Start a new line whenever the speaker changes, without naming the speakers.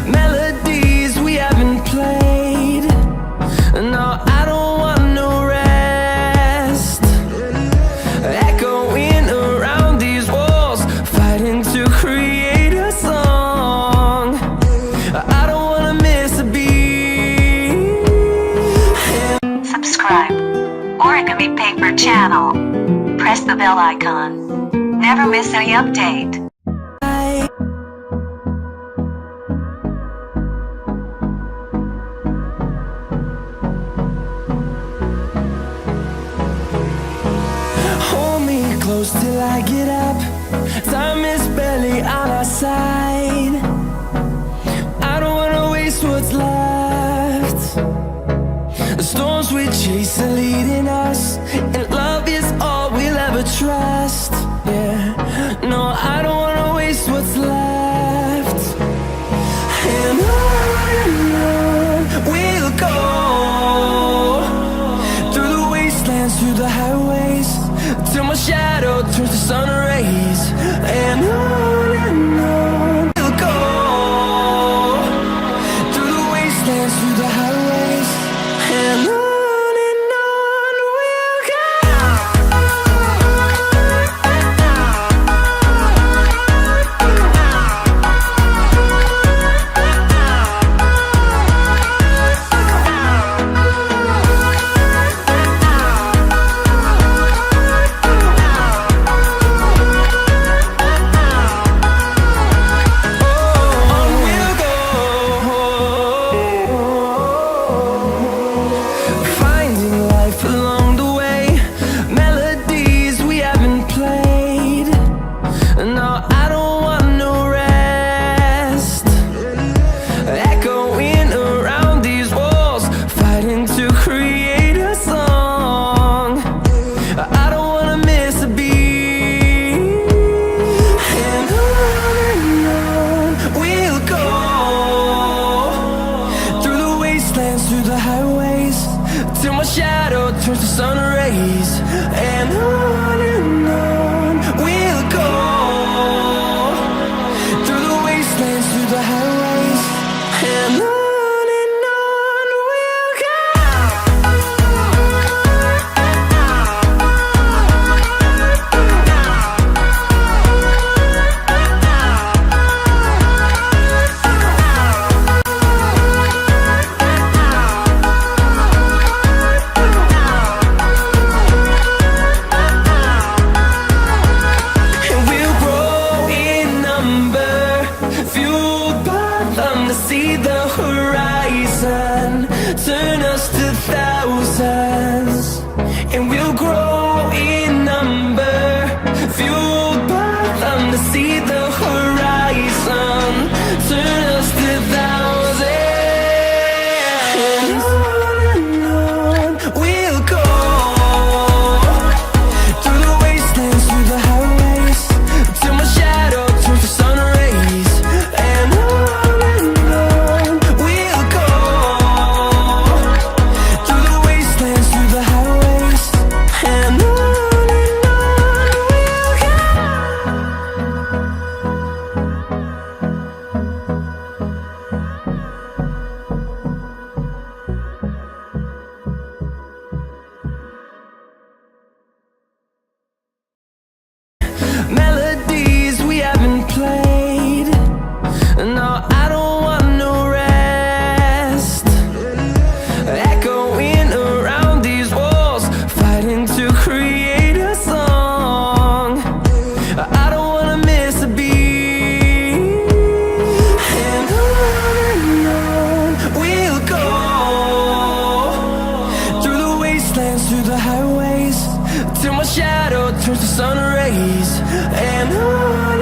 melodies we haven't played. No, I don't want no rest, echoing around these walls, fighting to create a song. I don't wanna miss a beat.
Subscribe Origami Paper channel. Press the bell icon. Never miss any update.
Hold me close till I get up. Time is barely on our side. I don't wanna waste what's left. The storms we chase are leading us, and love is all we'll ever trust. Yeah, no, I don't wanna waste what's left. And on we'll go, through the wastelands, through the highways, till my shadow turns to sun rays. And on we'll go, through the wastelands, through the highways, and on we'll go. Through the highways, till my shadow turns to sun rays. And on we'll go, through the wastelands, through the highways, and on we'll go. See the horizon, turn us to thousands, and we'll grow in number, fueled by them. To see the horizon, turn us to thousands, and on we'll go, through the wastelands, through the highways, till my shadow turns to sun rays. And melodies we haven't played. No, I don't want no rest, echoing around these walls, fighting to create a song. I don't wanna miss a beat. And on we'll go, through the wastelands, through the highways, till my shadow turns to sun rays. And on